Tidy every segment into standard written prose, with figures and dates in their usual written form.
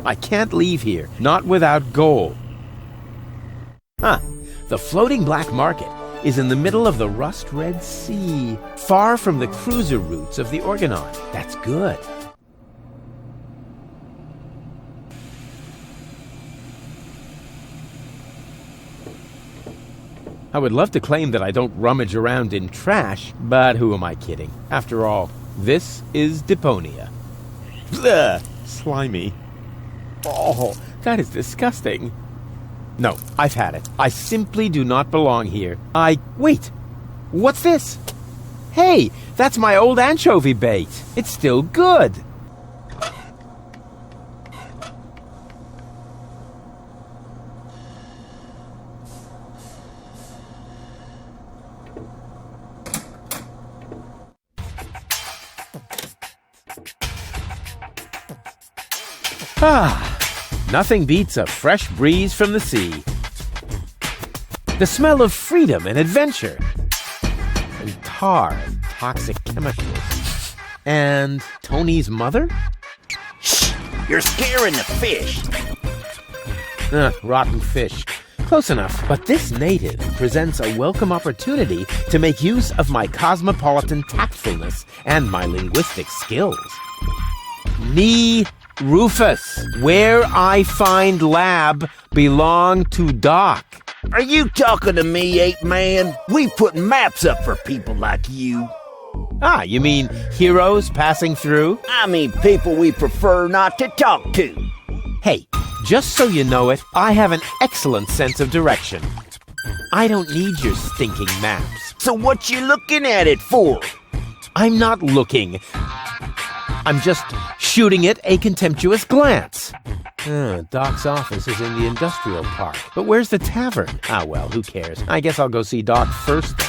I can't leave here, not without gold. The floating black market is in the middle of the rust-red sea, far from the cruiser routes of the Orgonon. That's good. I would love to claim that I don't rummage around in trash, but who am I kidding? After all, this is Deponia. Blech! Slimy. Oh, that is disgusting. No, I've had it. I simply do not belong here. Wait! What's this? Hey, that's my old anchovy bait. It's still good. Nothing beats a fresh breeze from the sea. The smell of freedom and adventure. And tar and toxic chemicals. And Tony's mother? Shh! You're scaring the fish. Rotten fish. Close enough. But this native presents a welcome opportunity to make use of my cosmopolitan tactfulness and my linguistic skills. Rufus, where I find lab belong to Doc. Are you talking to me, ape man? We put maps up for people like you. You mean heroes passing through? I mean people we prefer not to talk to. Hey, just so you know it, I have an excellent sense of direction. I don't need your stinking maps. So what you looking at it for? I'm not looking. I'm just shooting it a contemptuous glance. Doc's office is in the industrial park. But where's the tavern? Well, who cares? I guess I'll go see Doc first then.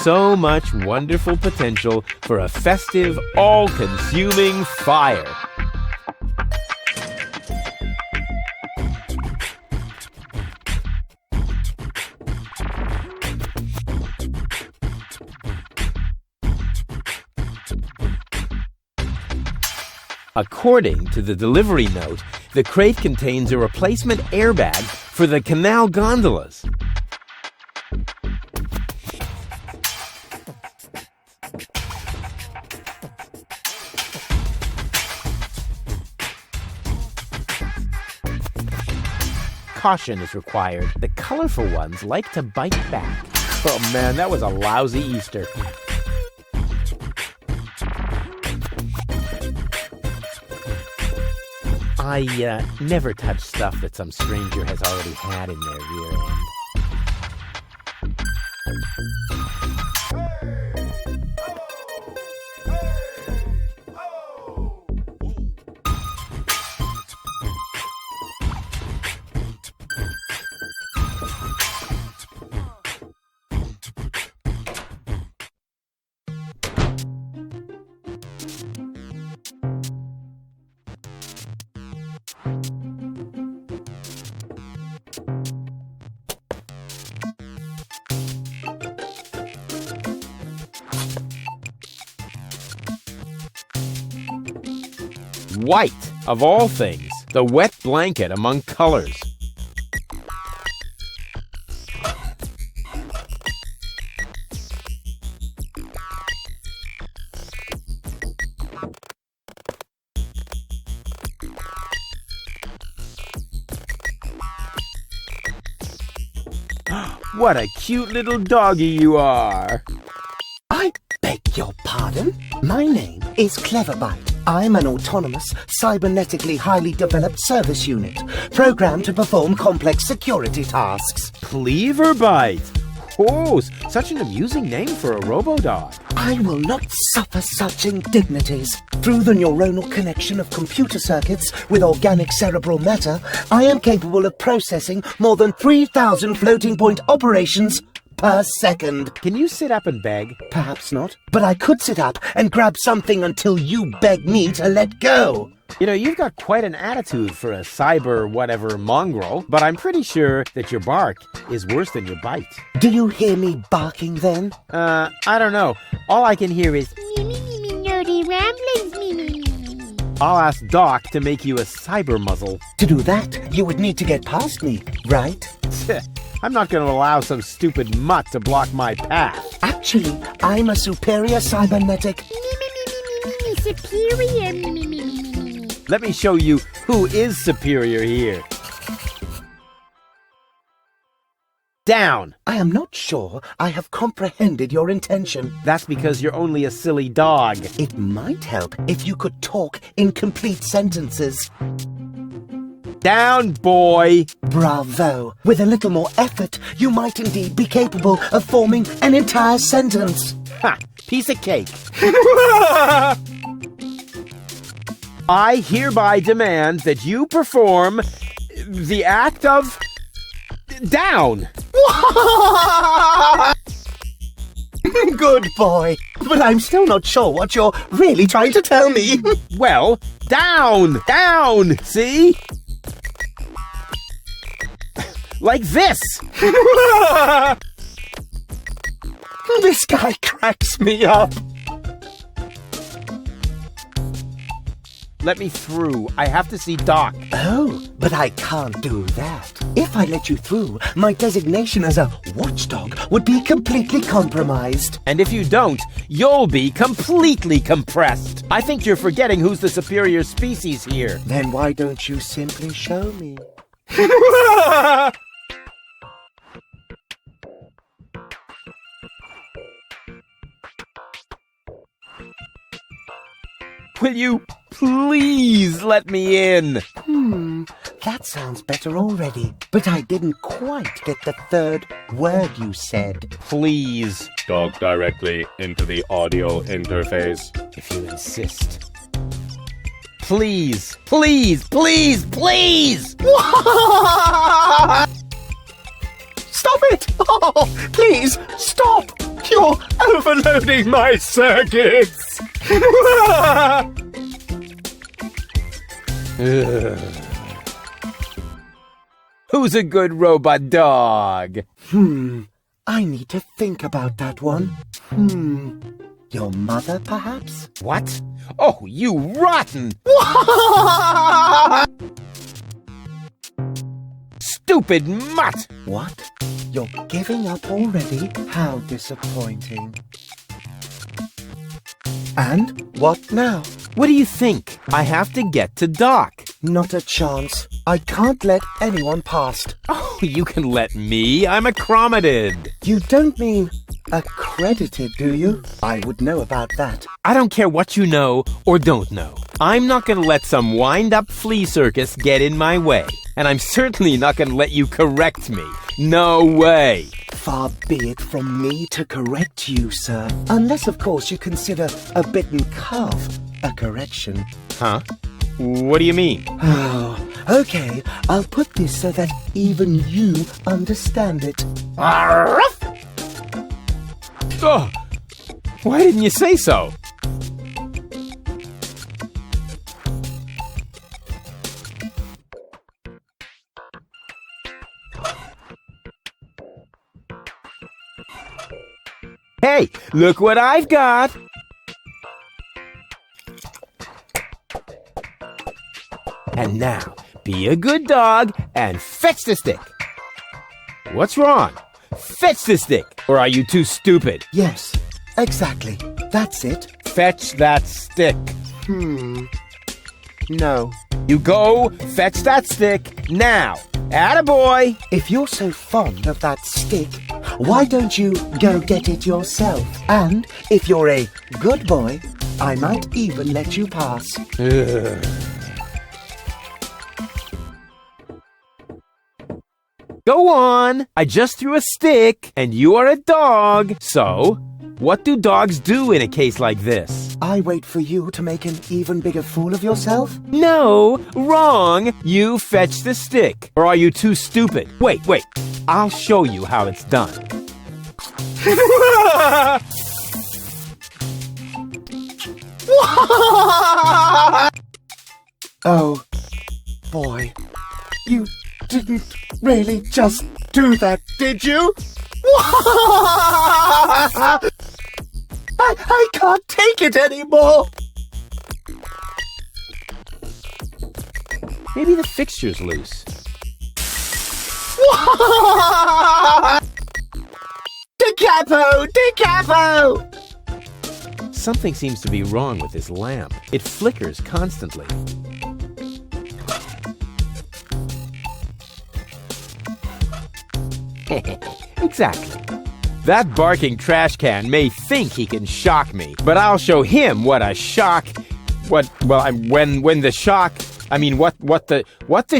So much wonderful potential for a festive, all-consuming fire. According to the delivery note, the crate contains a replacement airbag for the canal gondolas. Caution is required. The colorful ones like to bite back. Oh man, that was a lousy Easter. I never touch stuff that some stranger has already had in their rear end. White, of all things, the wet blanket among colors. What a cute little doggy you are! I beg your pardon? My name is Cleverbite. I'm an autonomous, cybernetically highly developed service unit, programmed to perform complex security tasks. Cleverbite! Oh, such an amusing name for a robo-dog. I will not suffer such indignities. Through the neuronal connection of computer circuits with organic cerebral matter, I am capable of processing more than 3,000 floating point operations per second. Can you sit up and beg? Perhaps not, but I could sit up and grab something until you beg me to let go. You know, you've got quite an attitude for a cyber-whatever mongrel, but I'm pretty sure that your bark is worse than your bite. Do you hear me barking then? I don't know. All I can hear is... Nerdy ramblings, I'll ask Doc to make you a cyber muzzle. To do that, you would need to get past me, right? I'm not going to allow some stupid mutt to block my path. Actually, I'm a superior cybernetic... superior, Let me show you who is superior here. Down! I am not sure I have comprehended your intention. That's because you're only a silly dog. It might help if you could talk in complete sentences. Down, boy! Bravo! With a little more effort, you might indeed be capable of forming an entire sentence. Ha! Piece of cake. I hereby demand that you perform the act of... down! Good boy. But I'm still not sure what you're really trying to tell me. Well, down! Down! See? Like this! This guy cracks me up. Let me through. I have to see Doc. Oh, but I can't do that. If I let you through, my designation as a watchdog would be completely compromised. And if you don't, you'll be completely compressed. I think you're forgetting who's the superior species here. Then why don't you simply show me? Will you please let me in? That sounds better already. But I didn't quite get the third word you said. Please, Talk directly into the audio interface. if you insist. Please, please, please, please! Stop it! Oh, please, stop! You're overloading my circuits! Who's a good robot dog? I need to think about that one. Your mother, perhaps? What? Oh, you rotten! Stupid mutt! What? You're giving up already? How disappointing. And what now? What do you think? I have to get to Doc. Not a chance. I can't let anyone past. Oh, you can let me. I'm accredited. You don't mean accredited, do you? I would know about that. I don't care what you know or don't know. I'm not going to let some wind-up flea circus get in my way. And I'm certainly not going to let you correct me. No way. Far be it from me to correct you, sir. Unless, of course, you consider a bitten calf a correction. Huh? What do you mean? Oh, okay. I'll put this so that even you understand it. Oh, why didn't you say so? Hey, look what I've got! And now, be a good dog and fetch the stick. What's wrong? Fetch the stick, or are you too stupid? Yes, exactly. That's it. Fetch that stick. No. You go fetch that stick now. Attaboy! If you're so fond of that stick, why don't you go get it yourself? And if you're a good boy, I might even let you pass. Go on. I just threw a stick, and you are a dog. So, what do dogs do in a case like this? I wait for you to make an even bigger fool of yourself? No, wrong. You fetch the stick. Or are you too stupid? Wait. I'll show you how it's done. Oh, boy. You didn't really just do that, did you? I can't take it anymore. Maybe the fixture's loose. Decapo! Decapo! Something seems to be wrong with this lamp. It flickers constantly. Exactly. That barking trash can may think he can shock me, but I'll show him what a shock... what the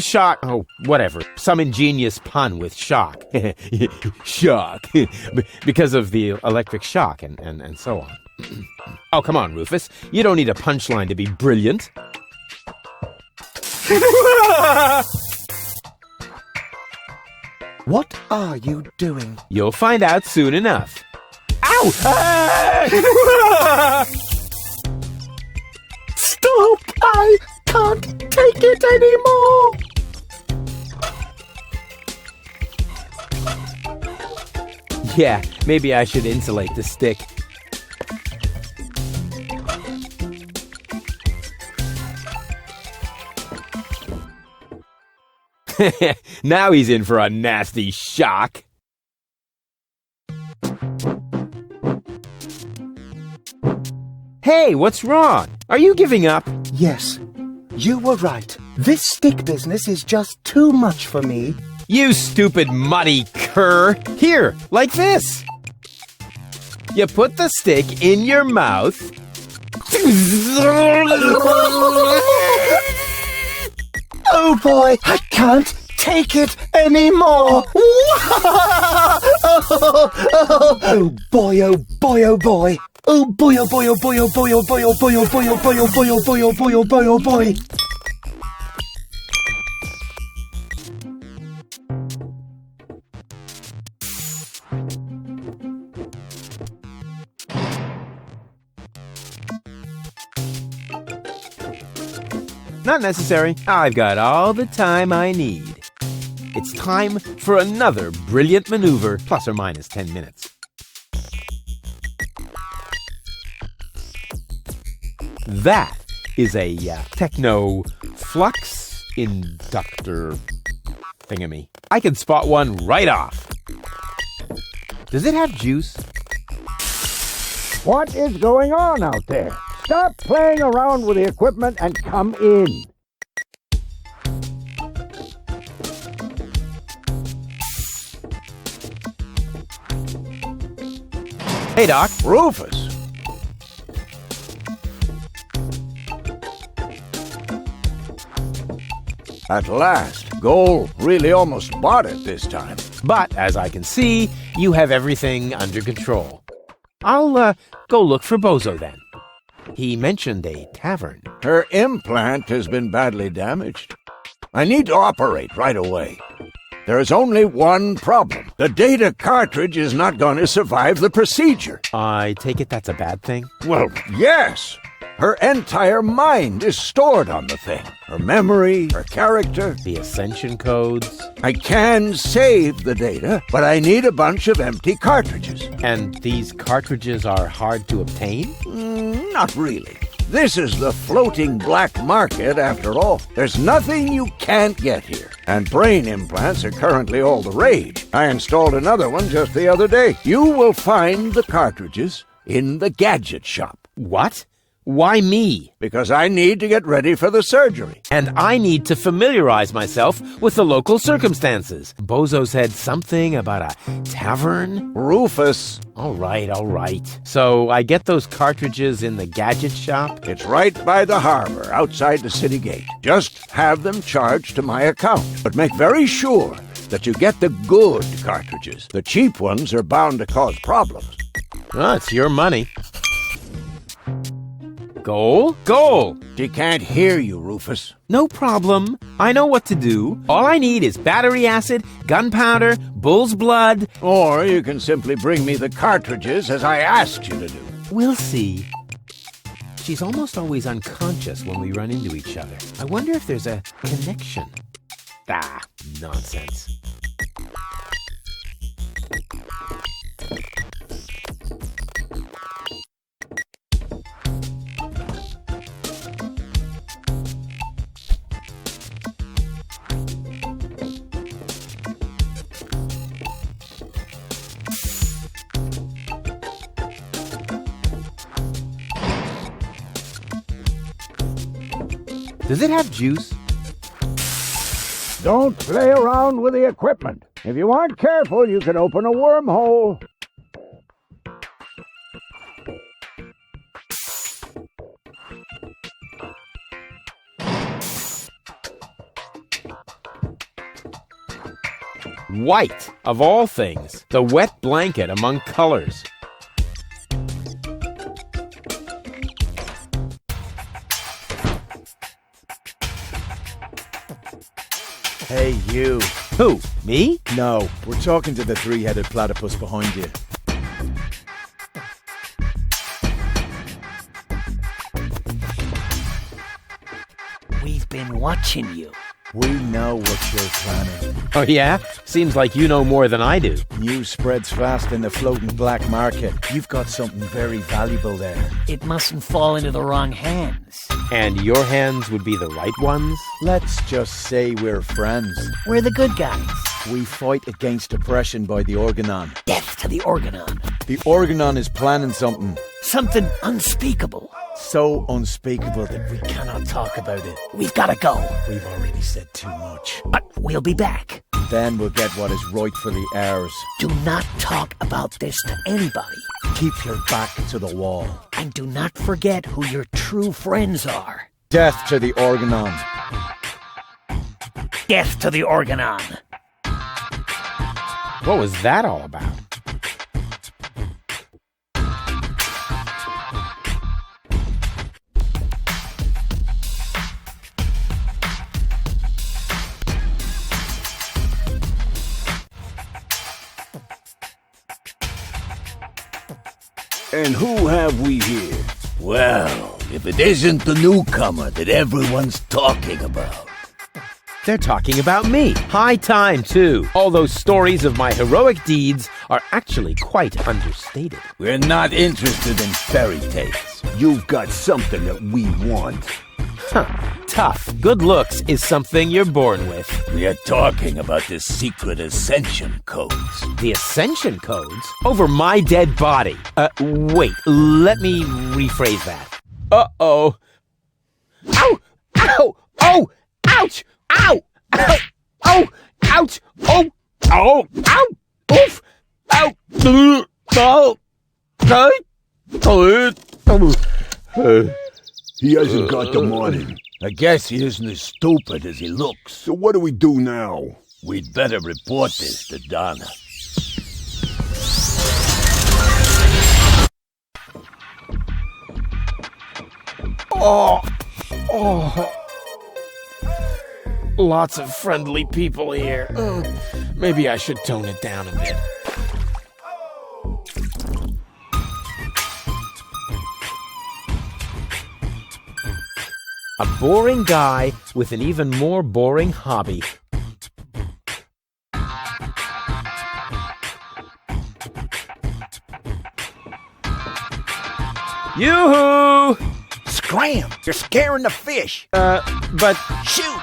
shock... Oh, whatever. Some ingenious pun with shock. Shock. Because of the electric shock and so on. Oh, come on, Rufus. You don't need a punchline to be brilliant. What are you doing? You'll find out soon enough. Ow! Stop! I can't take it anymore! Yeah, maybe I should insulate the stick. Now he's in for a nasty shock. Hey, what's wrong? Are you giving up? Yes, you were right. This stick business is just too much for me. You stupid muddy cur. Here, like this. You put the stick in your mouth. Oh boy, I can't take it anymore. Oh boy, oh boy, oh boy. Oh boy, oh boy, oh boy, oh boy, oh boy, oh boy, oh boy, oh boy, oh boy, oh boy, oh boy, oh boy, oh boy. Not necessary. I've got all the time I need. It's time for another brilliant maneuver, plus or minus 10 minutes. That is a techno flux inductor thingamy. I can spot one right off. Does it have juice? What is going on out there? Stop playing around with the equipment and come in. Hey, Doc. Rufus. At last. Goal really almost bought it this time. But, as I can see, you have everything under control. I'll go look for Bozo then. He mentioned a tavern. Her implant has been badly damaged. I need to operate right away. There is only one problem. The data cartridge is not going to survive the procedure. I take it that's a bad thing? Well, yes. Her entire mind is stored on the thing. Her memory, her character. The ascension codes? I can save the data, but I need a bunch of empty cartridges. And these cartridges are hard to obtain? Not really. This is the floating black market, after all. There's nothing you can't get here. And brain implants are currently all the rage. I installed another one just the other day. You will find the cartridges in the gadget shop. What? Why me? Because I need to get ready for the surgery. And I need to familiarize myself with the local circumstances. Bozo said something about a tavern? Rufus. All right. So I get those cartridges in the gadget shop? It's right by the harbor, outside the city gate. Just have them charged to my account. But make very sure that you get the good cartridges. The cheap ones are bound to cause problems. Oh, it's your money. Goal? Goal! She can't hear you, Rufus. No problem. I know what to do. All I need is battery acid, gunpowder, bull's blood. Or you can simply bring me the cartridges as I asked you to do. We'll see. She's almost always unconscious when we run into each other. I wonder if there's a connection. Ah, nonsense. Does it have juice? Don't play around with the equipment. If you aren't careful, you can open a wormhole. White, of all things. The wet blanket among colors. Hey, you. Who? Me? No, we're talking to the three-headed platypus behind you. We've been watching you. We know what you're planning. Oh, yeah? Seems like you know more than I do. News spreads fast in the floating black market. You've got something very valuable there. It mustn't fall into the wrong hands. And your hands would be the right ones? Let's just say we're friends. We're the good guys. We fight against oppression by the Organon. Death to the Organon. The Organon is planning something Something unspeakable. so unspeakable that we cannot talk about it. We've got to go. We've already said too much. We'll be back. Then we'll get what is rightfully ours. Do not talk about this to anybody. Keep your back to the wall. And do not forget who your true friends are. Death to the Organon. Death to the Organon. What was that all about? And who have we here? Well, if it isn't the newcomer that everyone's talking about. They're talking about me. High time, too. All those stories of my heroic deeds are actually quite understated. We're not interested in fairy tales. You've got something that we want. Tough. Good looks is something you're born with. We are talking about the secret ascension codes. The ascension codes? Over my dead body. Wait, let me rephrase that. Uh-oh. Ow! Ow! Oh! Ouch! Ow! Ow! Oh! Ouch! Oh! Oh! Ow! Oof! Ow! Oh! He hasn't got the money. I guess he isn't as stupid as he looks. So what do we do now? We'd better report this to Donna. Lots of friendly people here. Maybe I should tone it down a bit. A boring guy with an even more boring hobby. Yoo-hoo! Scram! You're scaring the fish! But Shoot!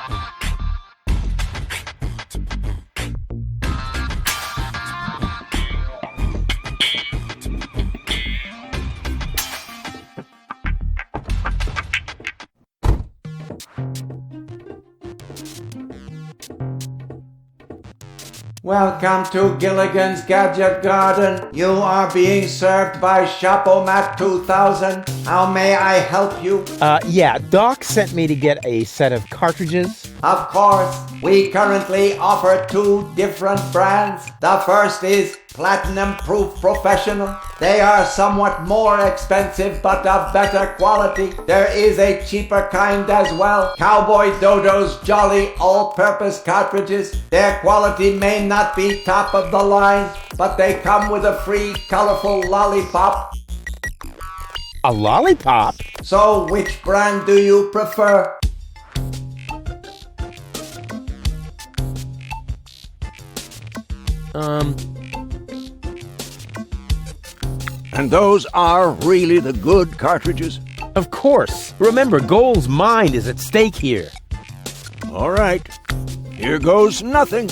Welcome to Gilligan's Gadget Garden. You are being served by Shopomat 2000. How may I help you? yeah, Doc sent me to get a set of cartridges. Of course, we currently offer 2 different brands. The first is platinum-proof professional. They are somewhat more expensive but of better quality. There is a cheaper kind as well. Cowboy Dodo's Jolly all-purpose cartridges. Their quality may not be top of the line, but they come with a free colorful lollipop. A lollipop? So which brand do you prefer? And those are really the good cartridges? Of course. Remember, Goal's mind is at stake here. All right. Here goes nothing.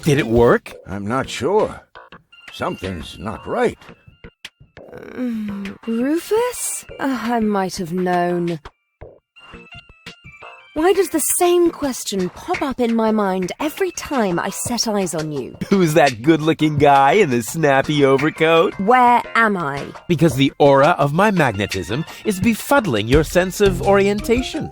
Did it work? I'm not sure. Something's not right. Rufus? I might have known. Why does the same question pop up in my mind every time I set eyes on you? Who's that good-looking guy in the snappy overcoat? Where am I? Because the aura of my magnetism is befuddling your sense of orientation.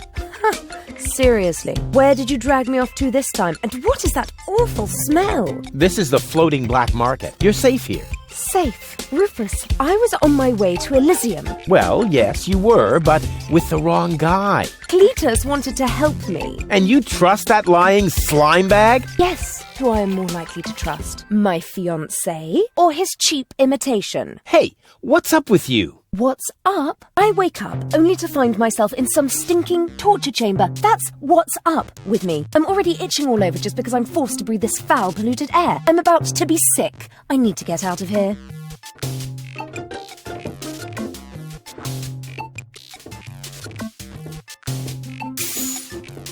Seriously, where did you drag me off to this time? And what is that awful smell? This is the floating black market. You're safe here. Safe? Rufus, I was on my way to Elysium. Well, yes, you were, but with the wrong guy. Cletus wanted to help me. And you trust that lying slime bag? Yes, who I am more likely to trust. My fiancé or his cheap imitation? Hey, what's up with you? What's up? I wake up only to find myself in some stinking torture chamber. That's what's up with me. I'm already itching all over just because I'm forced to breathe this foul, polluted air. I'm about to be sick. I need to get out of here.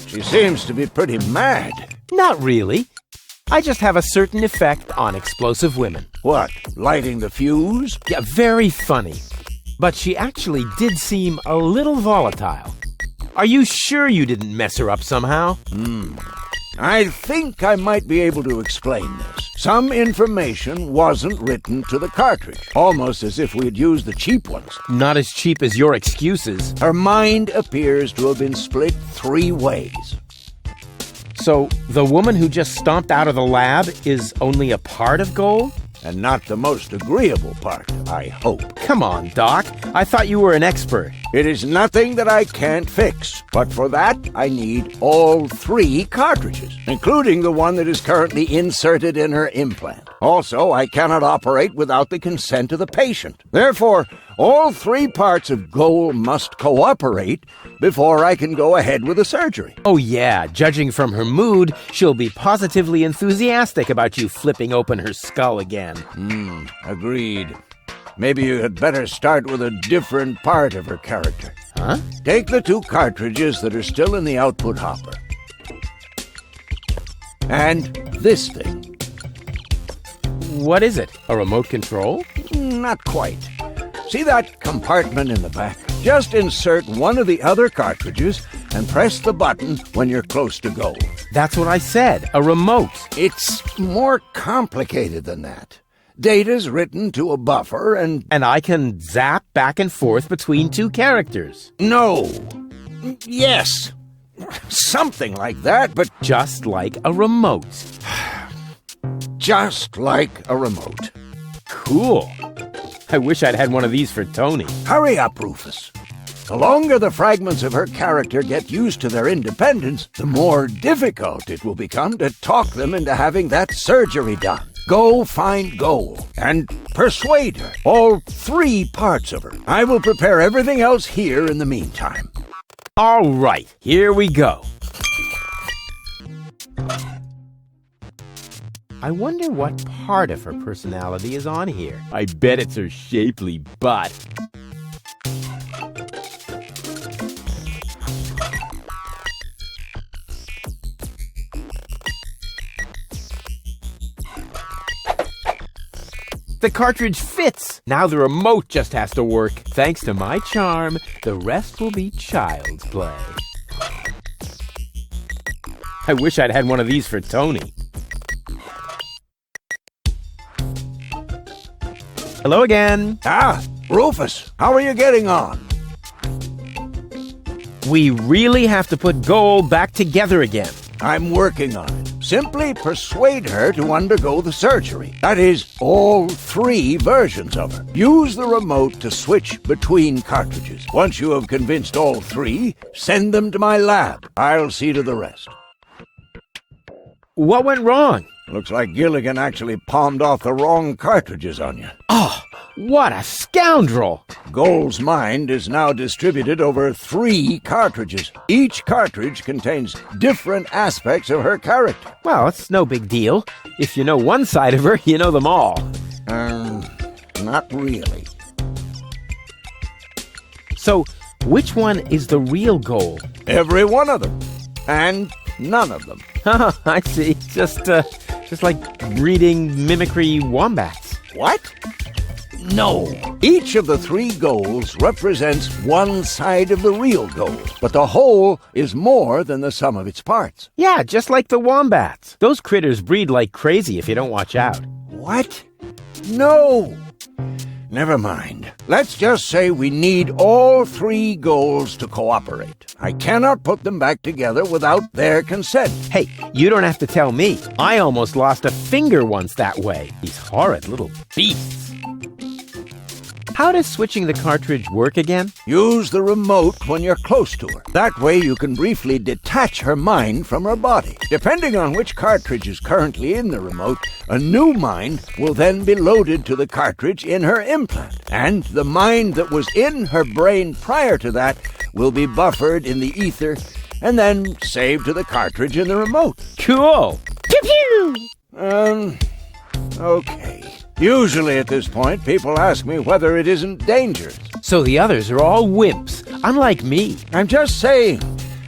She seems to be pretty mad. Not really. I just have a certain effect on explosive women. What, lighting the fuse? Yeah, very funny. But she actually did seem a little volatile. Are you sure you didn't mess her up somehow? I think I might be able to explain this. Some information wasn't written to the cartridge, almost as if we had used the cheap ones. Not as cheap as your excuses. Her mind appears to have been split 3 ways. So, the woman who just stomped out of the lab is only a part of Goal? And not the most agreeable part, I hope. Come on, Doc. I thought you were an expert. It is nothing that I can't fix, but for that I need all 3 cartridges, including the one that is currently inserted in her implant. Also, I cannot operate without the consent of the patient. Therefore, all 3 parts of Goal must cooperate before I can go ahead with the surgery. Oh yeah, judging from her mood, she'll be positively enthusiastic about you flipping open her skull again. Agreed. Maybe you had better start with a different part of her character. Huh? Take the 2 cartridges that are still in the output hopper. And this thing. What is it? A remote control? Not quite. See that compartment in the back? Just insert one of the other cartridges and press the button when you're close to Goal. That's what I said, a remote. It's more complicated than that. Data's written to a buffer and... And I can zap back and forth between 2 characters. No. Yes. Something like that, but Just like a remote. just like a remote. Cool. I wish I'd had one of these for Tony. Hurry up, Rufus. The longer the fragments of her character get used to their independence, the more difficult it will become to talk them into having that surgery done. Go find Goal and persuade her. All 3 parts of her. I will prepare everything else here in the meantime. All right, here we go. I wonder what part of her personality is on here. I bet it's her shapely butt. The cartridge fits! Now the remote just has to work. Thanks to my charm, the rest will be child's play. I wish I'd had one of these for Tony. Hello again. Ah, Rufus, how are you getting on? We really have to put Goal back together again. I'm working on it. Simply persuade her to undergo the surgery. That is, all 3 versions of her. Use the remote to switch between cartridges. Once you have convinced all 3, send them to my lab. I'll see to the rest. What went wrong? Looks like Gilligan actually palmed off the wrong cartridges on you. Oh, what a scoundrel! Goal's mind is now distributed over 3 cartridges. Each cartridge contains different aspects of her character. Well, it's no big deal. If you know one side of her, you know them all. Not really. So, which one is the real Goal? Every one of them. And none of them. I see. Just like breeding mimicry wombats. What? No. Each of the 3 goals represents one side of the real goal, but the whole is more than the sum of its parts. Yeah, just like the wombats. Those critters breed like crazy if you don't watch out. What? No. Never mind. Let's just say we need all 3 goals to cooperate. I cannot put them back together without their consent. Hey, you don't have to tell me. I almost lost a finger once that way. These horrid little beasts. How does switching the cartridge work again? Use the remote when you're close to her. That way you can briefly detach her mind from her body. Depending on which cartridge is currently in the remote, a new mind will then be loaded to the cartridge in her implant. And the mind that was in her brain prior to that will be buffered in the ether and then saved to the cartridge in the remote. Cool! Pew pew! Okay. Usually at this point, people ask me whether it isn't dangerous. So the others are all wimps, unlike me. I'm just saying,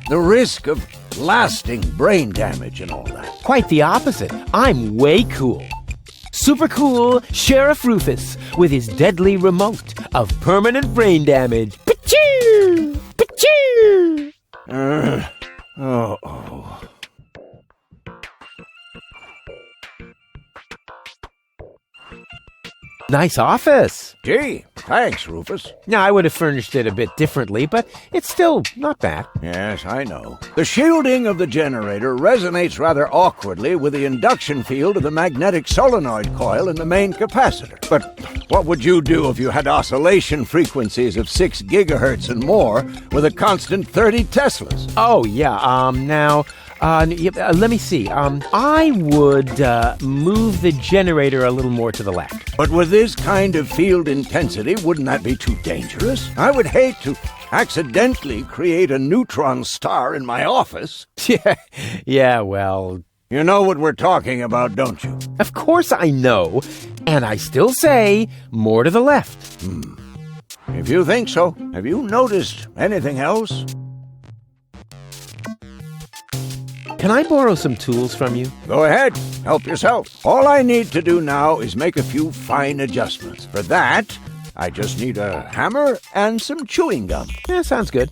the risk of lasting brain damage and all that. Quite the opposite. I'm way cool. Super cool Sheriff Rufus with his deadly remote of permanent brain damage. Pachoo! Pachoo! Oh. Nice office. Gee, thanks, Rufus. Now, I would have furnished it a bit differently, but it's still not bad. Yes, I know. The shielding of the generator resonates rather awkwardly with the induction field of the magnetic solenoid coil in the main capacitor. But what would you do if you had oscillation frequencies of 6 gigahertz and more with a constant 30 Teslas? Oh, yeah, let me see. I would move the generator a little more to the left. But with this kind of field intensity, wouldn't that be too dangerous? I would hate to accidentally create a neutron star in my office. Yeah, well... You know what we're talking about, don't you? Of course I know, and I still say more to the left. If you think so, have you noticed anything else? Can I borrow some tools from you? Go ahead. Help yourself. All I need to do now is make a few fine adjustments. For that, I just need a hammer and some chewing gum. Yeah, sounds good.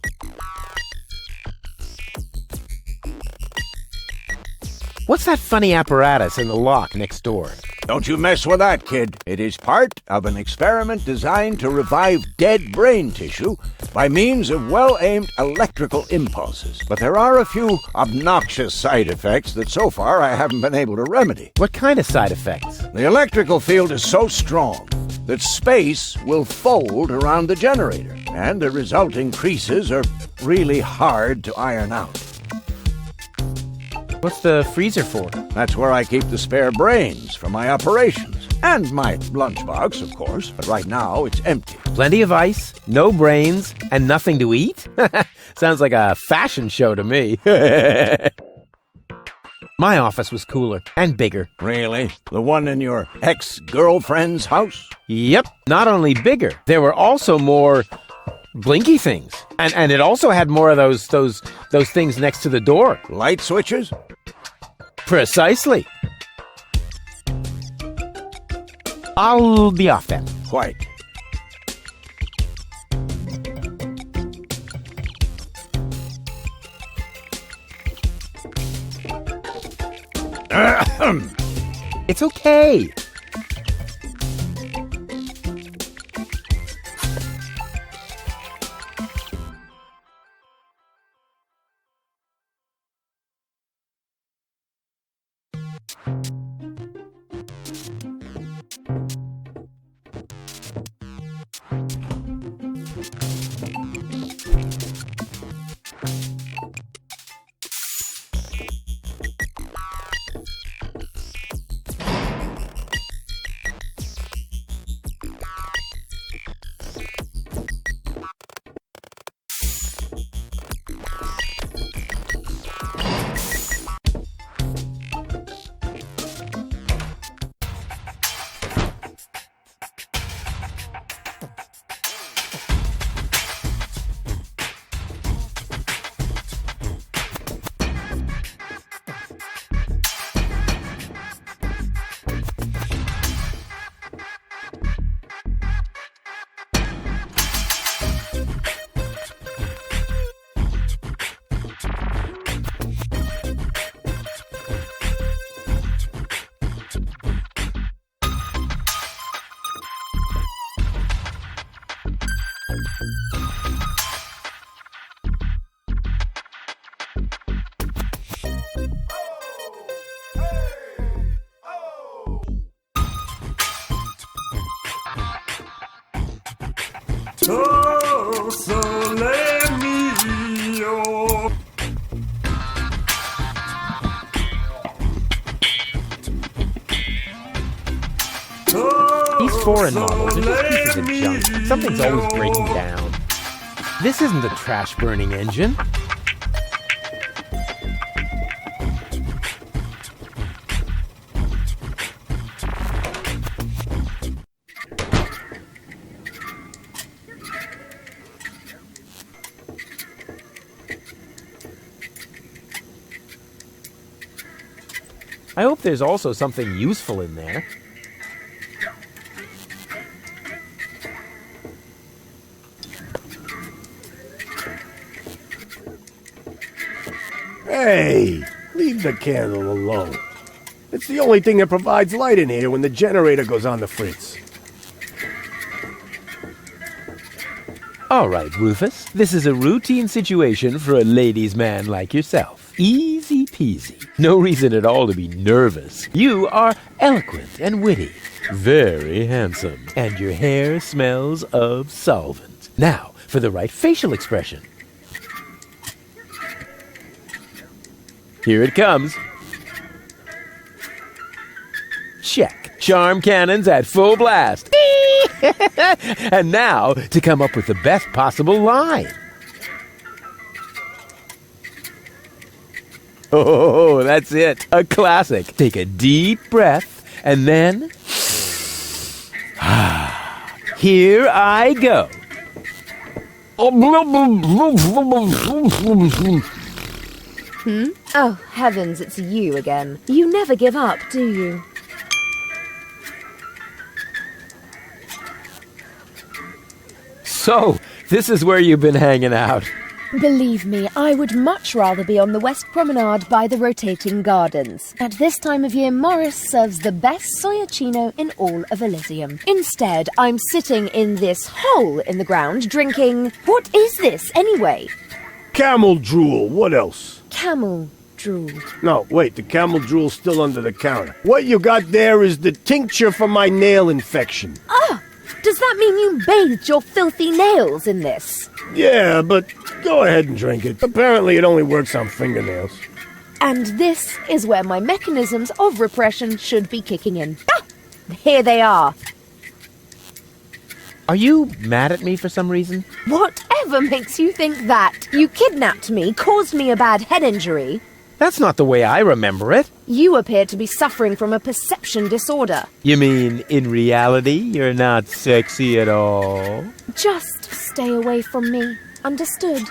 What's that funny apparatus in the lock next door? Don't you mess with that, kid. It is part of an experiment designed to revive dead brain tissue by means of well-aimed electrical impulses. But there are a few obnoxious side effects that so far I haven't been able to remedy. What kind of side effects? The electrical field is so strong that space will fold around the generator, and the resulting creases are really hard to iron out. What's the freezer for? That's where I keep the spare brains for my operations. And my lunchbox, of course, but right now it's empty. Plenty of ice, no brains, and nothing to eat? Sounds like a fashion show to me. My office was cooler and bigger. Really? The one in your ex-girlfriend's house? Yep, not only bigger, there were also more blinky things. And it also had more of those things next to the door. Light switches? Precisely. I'll be off then. Quite. It's okay. These foreign models are just pieces of junk. Something's always breaking down. This isn't a trash-burning engine. I hope there's also something useful in there. Hey, leave the candle alone. It's the only thing that provides light in here when the generator goes on the fritz. All right, Rufus. This is a routine situation for a ladies' man like yourself. Easy peasy. No reason at all to be nervous. You are eloquent and witty. Very handsome. And your hair smells of solvent. Now, for the right facial expression. Here it comes. Check. Charm cannons at full blast. And now, to come up with the best possible line. Oh, that's it. A classic. Take a deep breath, and then... Here I go. Oh, heavens, it's you again. You never give up, do you? So, this is where you've been hanging out. Believe me, I would much rather be on the West Promenade by the rotating gardens. At this time of year, Morris serves the best soyacino in all of Elysium. Instead, I'm sitting in this hole in the ground drinking... What is this, anyway? Camel drool, what else? Camel drool. No, wait, the camel drool's still under the counter. What you got there is the tincture for my nail infection. Ah! Does that mean you bathed your filthy nails in this? Yeah, but go ahead and drink it. Apparently it only works on fingernails. And this is where my mechanisms of repression should be kicking in. Ah! Here they are. Are you mad at me for some reason? Whatever makes you think that? You kidnapped me, caused me a bad head injury. That's not the way I remember it. You appear to be suffering from a perception disorder. You mean, in reality, you're not sexy at all? Just stay away from me. Understood?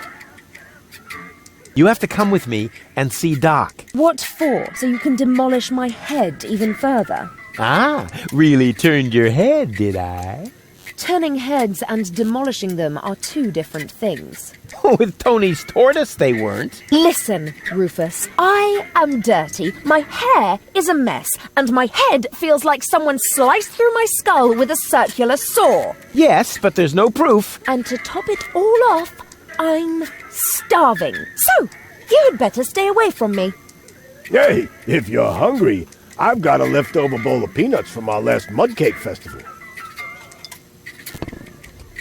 You have to come with me and see Doc. What for? So you can demolish my head even further? Ah, really turned your head, did I? Turning heads and demolishing them are two different things. With Tony's tortoise, they weren't. Listen, Rufus, I am dirty, my hair is a mess, and my head feels like someone sliced through my skull with a circular saw. Yes, but there's no proof. And to top it all off, I'm starving. So, you had better stay away from me. Hey, if you're hungry, I've got a leftover bowl of peanuts from our last mud cake festival.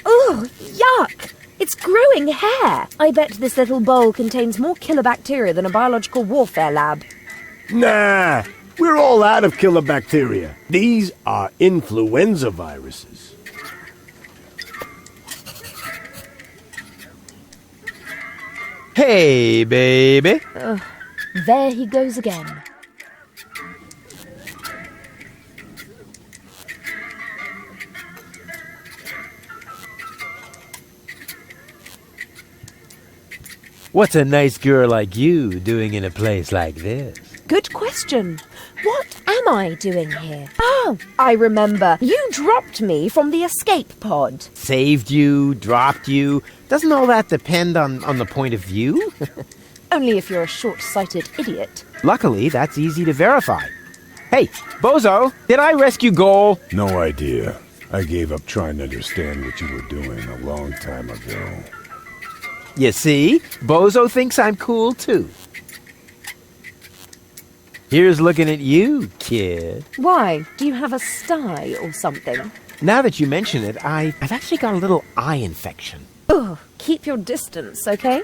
Ugh, yuck! It's growing hair. I bet this little bowl contains more killer bacteria than a biological warfare lab. Nah, we're all out of killer bacteria. These are influenza viruses. Hey, baby. There he goes again. What's a nice girl like you doing in a place like this? Good question. What am I doing here? Oh, I remember. You dropped me from the escape pod. Saved you, dropped you. Doesn't all that depend on the point of view? Only if you're a short-sighted idiot. Luckily, that's easy to verify. Hey, Bozo, did I rescue Goal? No idea. I gave up trying to understand what you were doing a long time ago. You see, Bozo thinks I'm cool, too. Here's looking at you, kid. Why? Do you have a sty or something? Now that you mention it, I've actually got a little eye infection. Ugh, keep your distance, okay?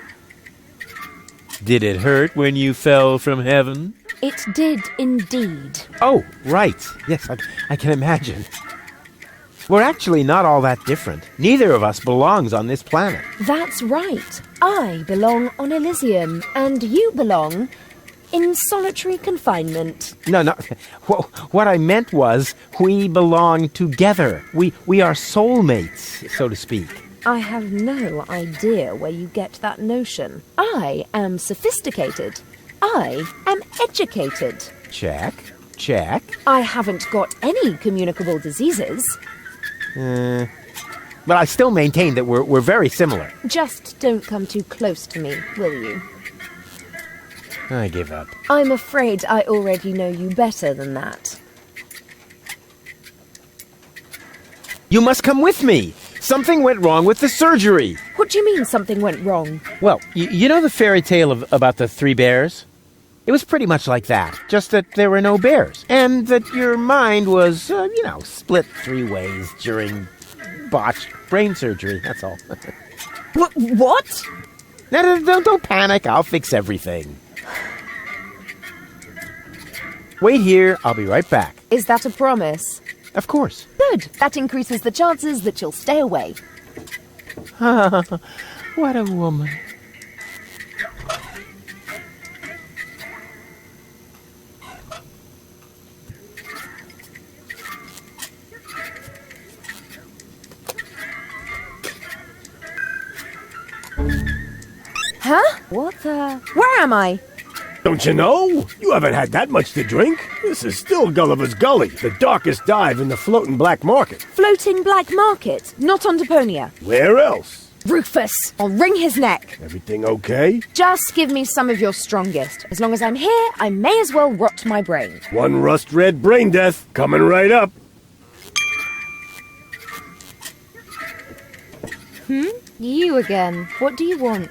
Did it hurt when you fell from heaven? It did indeed. Oh, right. Yes, I can imagine. We're actually not all that different. Neither of us belongs on this planet. That's right. I belong on Elysium, and you belong in solitary confinement. No. What I meant was we belong together. We are soulmates, so to speak. I have no idea where you get that notion. I am sophisticated. I am educated. Check. I haven't got any communicable diseases. But I still maintain that we're very similar. Just don't come too close to me, will you? I give up. I'm afraid I already know you better than that. You must come with me. Something went wrong with the surgery. What do you mean something went wrong? Well, you know the fairy tale about the 3 bears? It was pretty much like that, just that there were no bears, and that your mind was, split 3 ways during botched brain surgery, that's all. What? No, don't panic, I'll fix everything. Wait here, I'll be right back. Is that a promise? Of course. Good, that increases the chances that you'll stay away. What a woman. Huh? What the... Where am I? Don't you know? You haven't had that much to drink. This is still Gulliver's Gully, the darkest dive in the floating black market. Floating black market? Not on Deponia. Where else? Rufus, I'll wring his neck. Everything okay? Just give me some of your strongest. As long as I'm here, I may as well rot my brain. One rust-red brain death coming right up. You again. What do you want?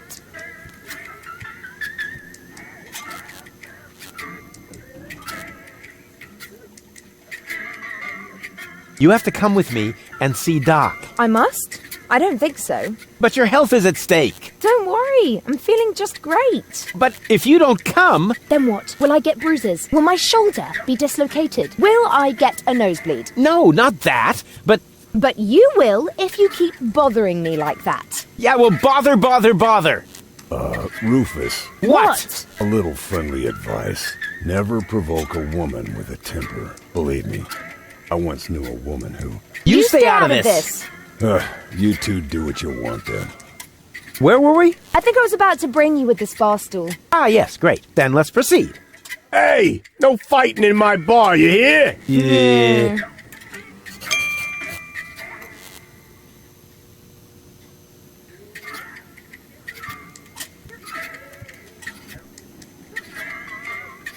You have to come with me and see Doc. I must? I don't think so. But your health is at stake. Don't worry, I'm feeling just great. But if you don't come... Then what? Will I get bruises? Will my shoulder be dislocated? Will I get a nosebleed? No, not that, but... But you will if you keep bothering me like that. Yeah, well, bother. Rufus. What? A little friendly advice. Never provoke a woman with a temper. Believe me, I once knew a woman who... You stay out of this. You two do what you want then. Where were we? I think I was about to bring you with this bar stool. Ah, yes, great. Then let's proceed. Hey, no fighting in my bar, you hear? Yeah.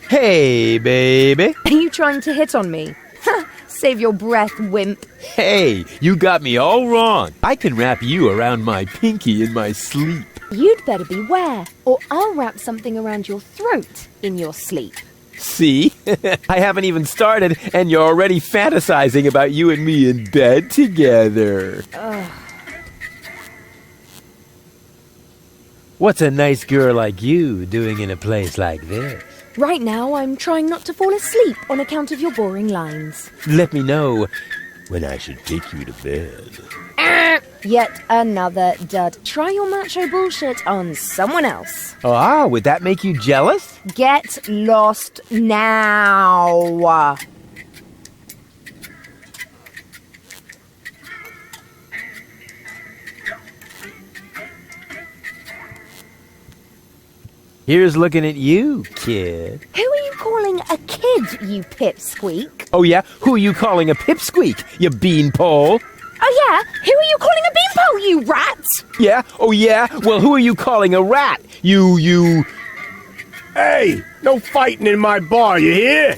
Hey, baby. Are you trying to hit on me? Save your breath, wimp. Hey, you got me all wrong. I can wrap you around my pinky in my sleep. You'd better beware, or I'll wrap something around your throat in your sleep. See? I haven't even started, and you're already fantasizing about you and me in bed together. What's a nice girl like you doing in a place like this? Right now, I'm trying not to fall asleep on account of your boring lines. Let me know when I should take you to bed. Yet another dud. Try your macho bullshit on someone else. Ah, would that make you jealous? Get lost now. Here's looking at you, kid. Who are you calling a kid, you pipsqueak? Oh, yeah? Who are you calling a pipsqueak, you beanpole? Oh, yeah? Who are you calling a beanpole, you rat? Yeah? Oh, yeah? Well, who are you calling a rat? You... Hey, no fighting in my bar, you hear?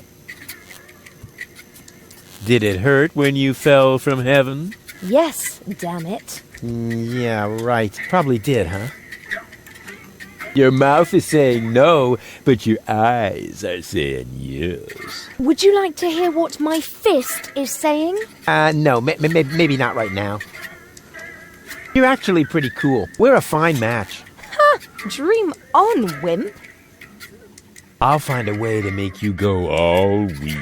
Did it hurt when you fell from heaven? Yes, damn it. Yeah, right. Probably did, huh? Your mouth is saying no, but your eyes are saying yes. Would you like to hear what my fist is saying? No, maybe not right now. You're actually pretty cool. We're a fine match. Ha! Dream on, wimp. I'll find a way to make you go all weak.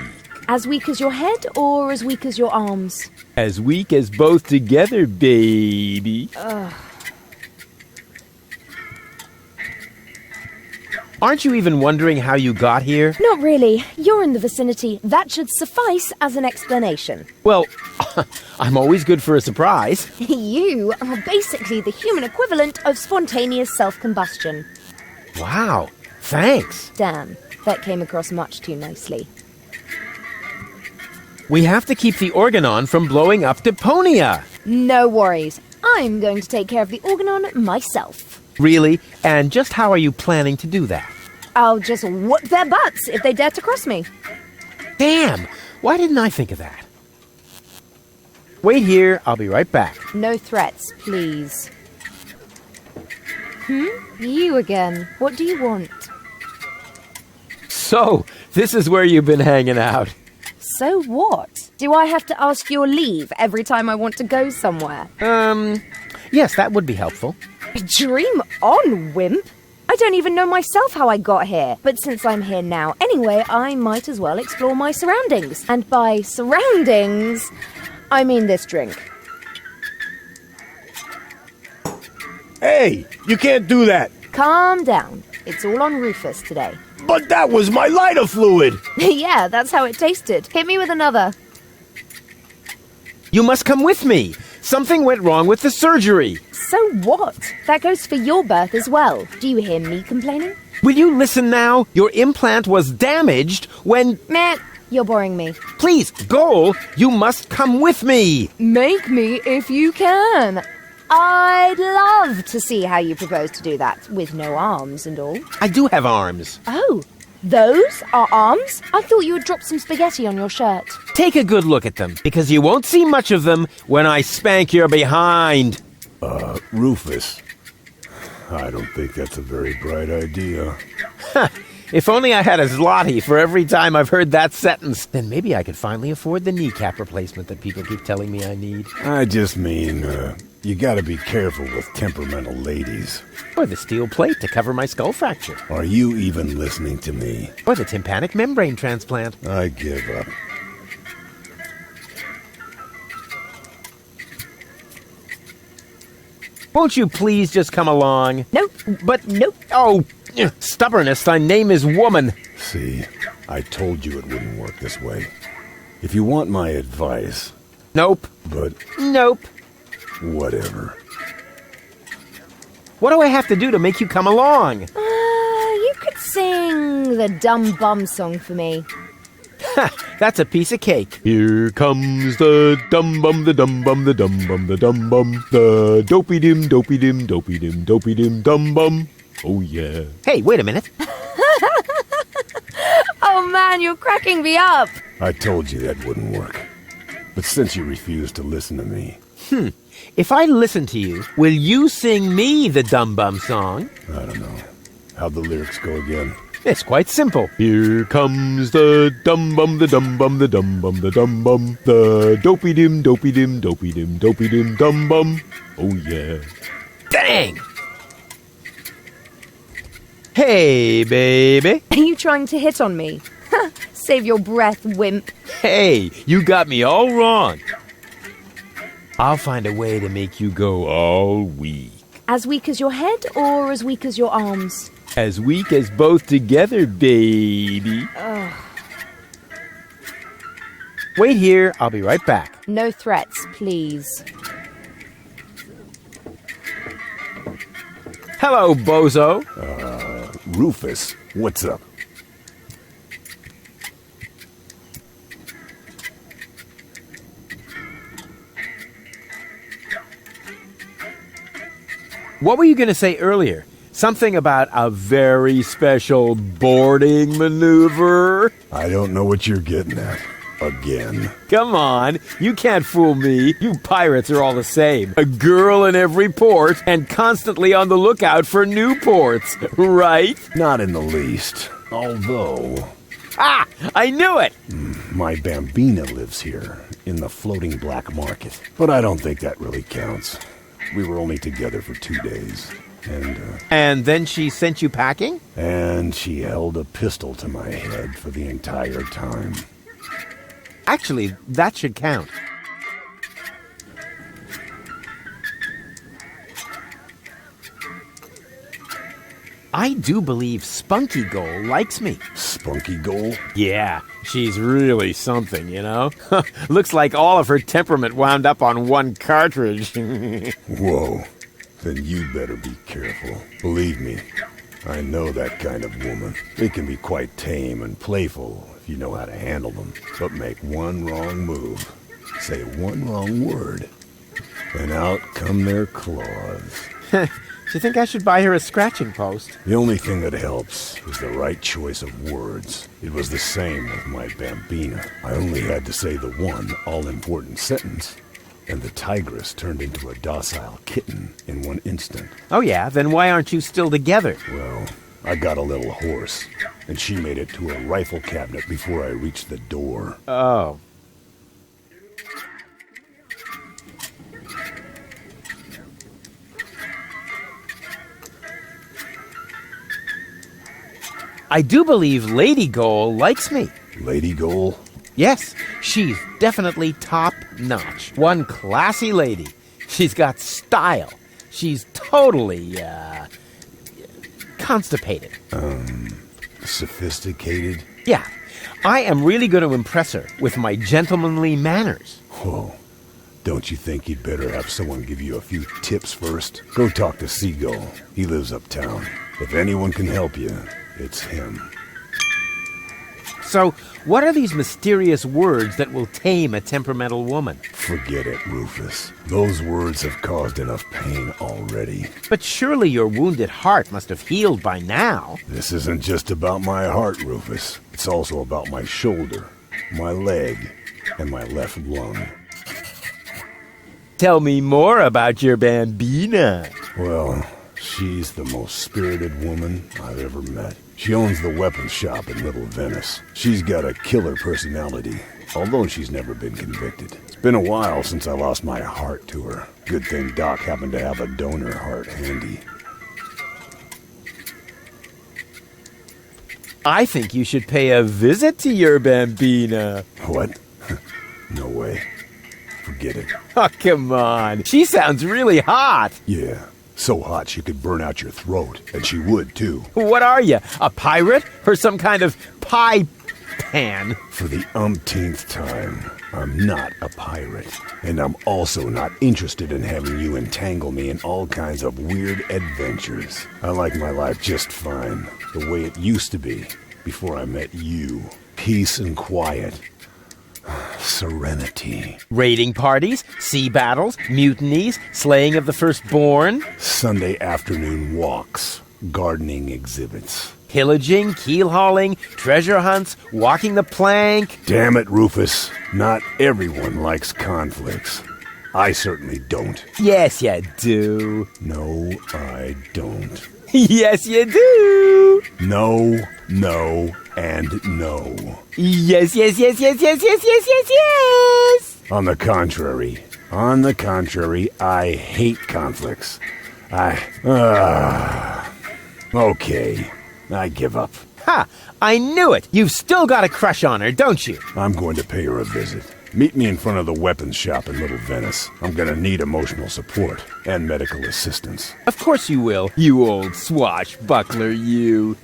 As weak as your head or as weak as your arms? As weak as both together, baby. Ugh. Aren't you even wondering how you got here? Not really. You're in the vicinity. That should suffice as an explanation. Well, I'm always good for a surprise. You are basically the human equivalent of spontaneous self-combustion. Wow, thanks. Damn, that came across much too nicely. We have to keep the organon from blowing up Deponia. No worries. I'm going to take care of the organon myself. Really? And just how are you planning to do that? I'll just whoop their butts if they dare to cross me. Damn! Why didn't I think of that? Wait here, I'll be right back. No threats, please. You again. What do you want? So, this is where you've been hanging out. So what? Do I have to ask your leave every time I want to go somewhere? Yes, that would be helpful. Dream on, wimp. I don't even know myself how I got here. But since I'm here now anyway, I might as well explore my surroundings. And by surroundings, I mean this drink. Hey, you can't do that. Calm down. It's all on Rufus today. But that was my lighter fluid. Yeah, that's how it tasted. Hit me with another. You must come with me. Something went wrong with the surgery. So what? That goes for your birth as well. Do you hear me complaining? Will you listen now? Your implant was damaged when... Meh, you're boring me. Please, Goal, you must come with me. Make me if you can. I'd love to see how you propose to do that, with no arms and all. I do have arms. Oh, those are arms? I thought you had dropped some spaghetti on your shirt. Take a good look at them, because you won't see much of them when I spank your behind. Rufus, I don't think that's a very bright idea. If only I had a zloty for every time I've heard that sentence, then maybe I could finally afford the kneecap replacement that people keep telling me I need. I just mean, you gotta be careful with temperamental ladies. Or the steel plate to cover my skull fracture. Are you even listening to me? Or the tympanic membrane transplant. I give up. Won't you please just come along? Nope. But nope. Oh, stubbornness, thy name is woman. See, I told you it wouldn't work this way. If you want my advice... Nope. But... Nope. Whatever. What do I have to do to make you come along? You could sing Sing the dumb bum song for me. Ha! That's a piece of cake. Here comes the dum bum, the dum bum, the dum bum, the dum bum, the dopey dim, dopey dim, dopey dim, dopey dim, dum bum. Oh yeah. Hey, wait a minute. Oh man, you're cracking me up. I told you that wouldn't work. But since you refused to listen to me... If I listen to you, will you sing me the Dum Bum song? I don't know. How'd the lyrics go again? It's quite simple. Here comes the dum bum, the dum bum, the dum bum, the dum bum, the dopey dim, dopey dim, dopey dim, dopey dim, dum bum. Oh yeah. Dang! Hey, baby. Are you trying to hit on me? Save your breath, wimp. Hey, you got me all wrong. I'll find a way to make you go all weak. As weak as your head or as weak as your arms? As weak as both together, baby. Ugh. Wait here, I'll be right back. No threats, please. Hello, bozo. Rufus, what's up? What were you going to say earlier? Something about a very special boarding maneuver? I don't know what you're getting at. Again. Come on, you can't fool me. You pirates are all the same. A girl in every port and constantly on the lookout for new ports, right? Not in the least. Although... Ah! I knew it! My bambina lives here, in the floating black market. But I don't think that really counts. We were only together for 2 days. And then she sent you packing? And she held a pistol to my head for the entire time. Actually, that should count. I do believe Spunky Goal likes me. Spunky Goal? Yeah, she's really something, you know? Looks like all of her temperament wound up on one cartridge. Whoa. Then you'd better be careful. Believe me, I know that kind of woman. They can be quite tame and playful if you know how to handle them. But make one wrong move, say one wrong word, and out come their claws. Do you think I should buy her a scratching post? The only thing that helps is the right choice of words. It was the same with my bambina. I only had to say the one all-important sentence, and the tigress turned into a docile kitten in one instant. Oh yeah? Then why aren't you still together? Well, I got a little horse, and she made it to a rifle cabinet before I reached the door. Oh. I do believe Lady Goal likes me. Lady Goal? Yes, she's definitely top-notch. One classy lady. She's got style. She's totally, constipated. Sophisticated? Yeah. I am really going to impress her with my gentlemanly manners. Whoa. Don't you think you'd better have someone give you a few tips first? Go talk to Seagull. He lives uptown. If anyone can help you, it's him. So, what are these mysterious words that will tame a temperamental woman? Forget it, Rufus. Those words have caused enough pain already. But surely your wounded heart must have healed by now. This isn't just about my heart, Rufus. It's also about my shoulder, my leg, and my left lung. Tell me more about your bambina. Well, she's the most spirited woman I've ever met. She owns the weapons shop in Little Venice. She's got a killer personality, although she's never been convicted. It's been a while since I lost my heart to her. Good thing Doc happened to have a donor heart handy. I think you should pay a visit to your bambina. What? No way. Forget it. Oh, come on. She sounds really hot. Yeah. So hot she could burn out your throat, and she would, too. What are you, a pirate? Or some kind of pie pan? For the umpteenth time, I'm not a pirate. And I'm also not interested in having you entangle me in all kinds of weird adventures. I like my life just fine, the way it used to be, before I met you. Peace and quiet. Serenity. Raiding parties, sea battles, mutinies, slaying of the firstborn. Sunday afternoon walks. Gardening exhibits. Pillaging, keel-hauling, treasure hunts, walking the plank. Damn it, Rufus. Not everyone likes conflicts. I certainly don't. Yes, you do. No, I don't. Yes, you do. No, no, and no. Yes, yes, yes, yes, yes, yes, yes, yes, yes. On the contrary, I hate conflicts. Okay, I give up. Ha! I knew it. You've still got a crush on her, don't you? I'm going to pay her a visit. Meet me in front of the weapons shop in Little Venice. I'm gonna need emotional support and medical assistance. Of course you will, you old swashbuckler, you.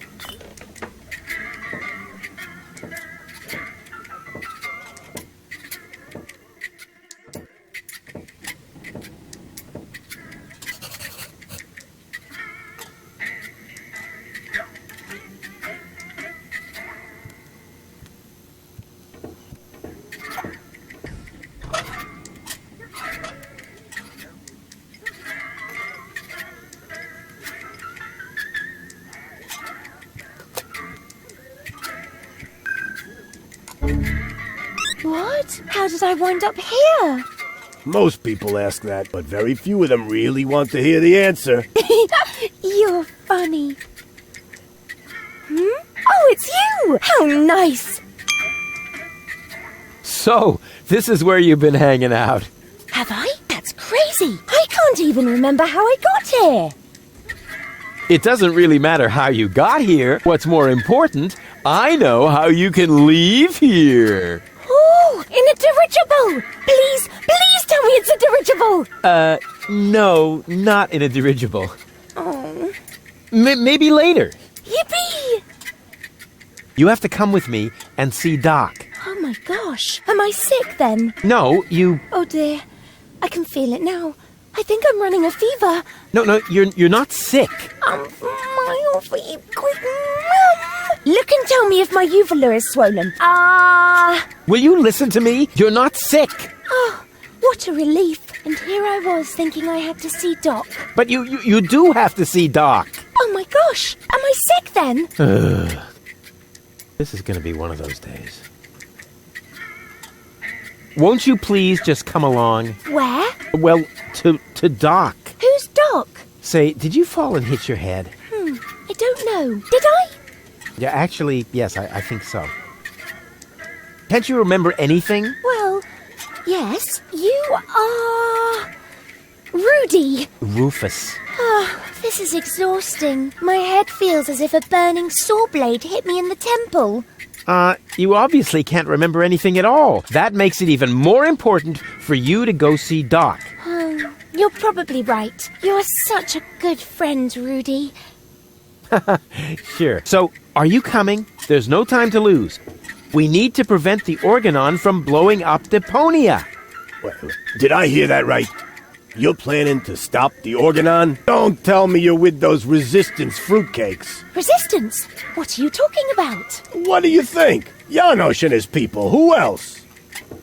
What? How did I wind up here? Most people ask that, but very few of them really want to hear the answer. You're funny. Oh, it's you! How nice! So, this is where you've been hanging out. Have I? That's crazy! I can't even remember how I got here! It doesn't really matter how you got here. What's more important, I know how you can leave here. Oh, in a dirigible! Please, please tell me it's a dirigible! No, not in a dirigible. Oh. Maybe later. Yippee! You have to come with me and see Doc. Oh my gosh. Am I sick then? No, you... Oh dear. I can feel it now. I think I'm running a fever. No, you're not sick. My feet. Look and tell me if my uvula is swollen. Will you listen to me? You're not sick. Oh, what a relief. And here I was thinking I had to see Doc. But you do have to see Doc. Oh my gosh. Am I sick then? This is going to be one of those days. Won't you please just come along? Where? Well, to Doc. Who's Doc? Say, did you fall and hit your head? I don't know. Did I? Yeah, actually, yes, I think so. Can't you remember anything? Well, yes. You are... Rudy. Rufus. Oh, this is exhausting. My head feels as if a burning saw blade hit me in the temple. You obviously can't remember anything at all. That makes it even more important for you to go see Doc. You're probably right. You're such a good friend, Rudy. Sure. So, are you coming? There's no time to lose. We need to prevent the Organon from blowing up Deponia. Well, did I hear that right? You're planning to stop the Organon? Don't tell me you're with those resistance fruitcakes. Resistance? What are you talking about? What do you think? Janosch and his people. Who else?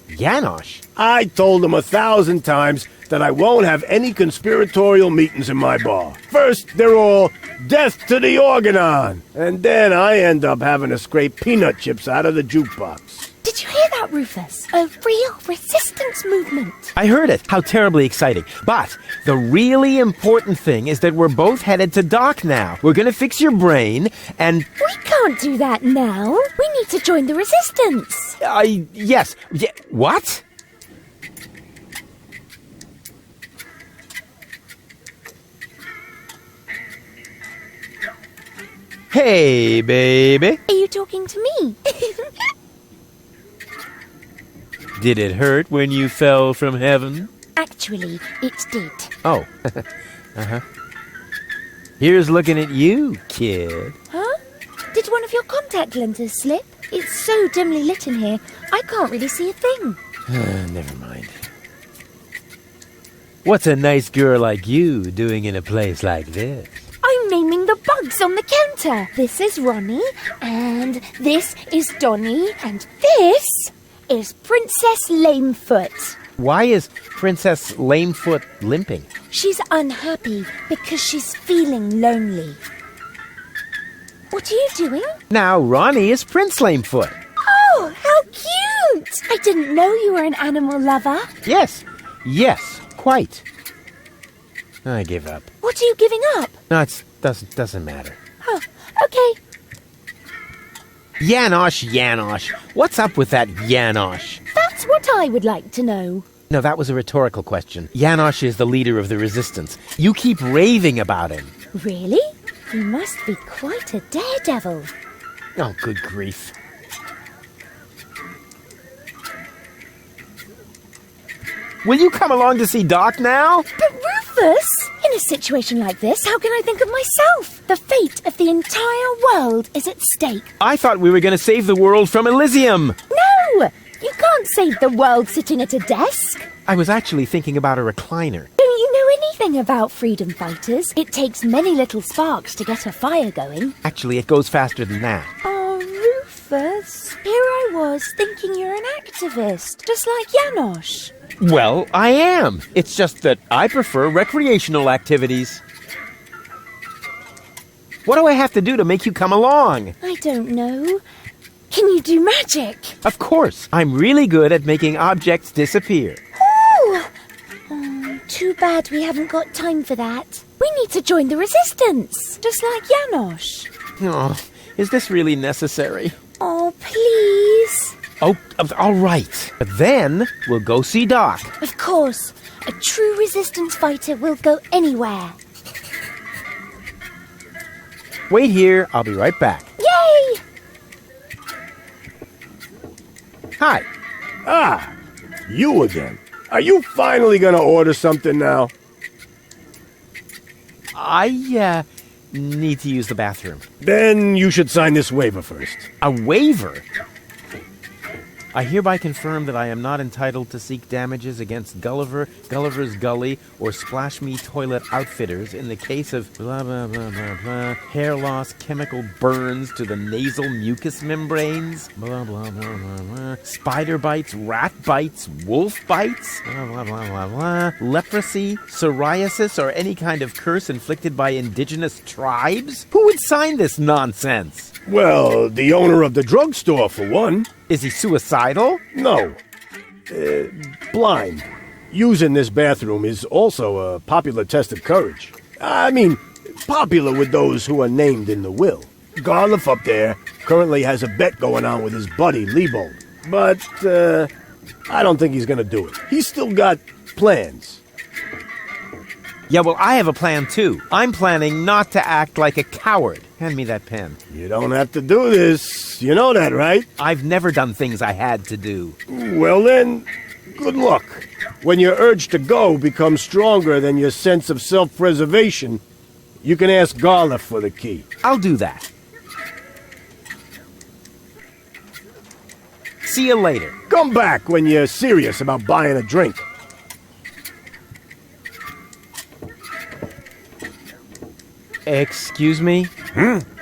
Janosch? I told him 1,000 times that I won't have any conspiratorial meetings in my bar. First, they're all, death to the Organon! And then I end up having to scrape peanut chips out of the jukebox. Did you hear that, Rufus? A real resistance movement. I heard it. How terribly exciting. But the really important thing is that we're both headed to Doc now. We're going to fix your brain, and... We can't do that now. We need to join the resistance. Yes. What? Hey, baby. Are you talking to me? Did it hurt when you fell from heaven? Actually, it did. Oh. Here's looking at you, kid. Huh? Did one of your contact lenses slip? It's so dimly lit in here, I can't really see a thing. Never mind. What's a nice girl like you doing in a place like this? I'm naming the bug drinks on the counter. This is Ronnie, and this is Donnie, and this is Princess Lamefoot. Why is Princess Lamefoot limping? She's unhappy because she's feeling lonely. What are you doing? Now Ronnie is Prince Lamefoot. Oh, how cute! I didn't know you were an animal lover. Yes, quite. I give up. What are you giving up? No, it doesn't matter. Oh, okay. Janosch. What's up with that Janosch? That's what I would like to know. No, that was a rhetorical question. Janosch is the leader of the resistance. You keep raving about him. Really? You must be quite a daredevil. Oh, good grief. Will you come along to see Doc now? But Rufus, in a situation like this, how can I think of myself? The fate of the entire world is at stake. I thought we were going to save the world from Elysium. No! You can't save the world sitting at a desk. I was actually thinking about a recliner. Don't you know anything about freedom fighters? It takes many little sparks to get a fire going. Actually, it goes faster than that. Oh, Rufus. Here I was thinking you're an activist, just like Janosch. Well, I am. It's just that I prefer recreational activities. What do I have to do to make you come along? I don't know. Can you do magic? Of course. I'm really good at making objects disappear. Oh, too bad we haven't got time for that. We need to join the resistance, just like Janosch. Oh, is this really necessary? Oh, please. Oh, all right. But then we'll go see Doc. Of course. A true resistance fighter will go anywhere. Wait here. I'll be right back. Yay! Hi. Ah, you again. Are you finally gonna order something now? I need to use the bathroom. Then you should sign this waiver first. A waiver? I hereby confirm that I am not entitled to seek damages against Gulliver, Gulliver's Gully, or Splash Me Toilet Outfitters in the case of blah, blah, blah, blah, blah, hair loss, chemical burns to the nasal mucous membranes, blah, blah, blah, blah, blah, spider bites, rat bites, wolf bites, blah, blah, blah, blah, blah, leprosy, psoriasis, or any kind of curse inflicted by indigenous tribes? Who would sign this nonsense? Well, the owner of the drugstore, for one. Is he suicidal? No. Blind. Using this bathroom is also a popular test of courage. I mean, popular with those who are named in the will. Garliff up there currently has a bet going on with his buddy, Lebo. But, I don't think he's gonna do it. He's still got plans. Yeah, well, I have a plan, too. I'm planning not to act like a coward. Hand me that pen. You don't have to do this. You know that, right? I've never done things I had to do. Well, then, good luck. When your urge to go becomes stronger than your sense of self-preservation, you can ask Garliff for the key. I'll do that. See you later. Come back when you're serious about buying a drink. Excuse me?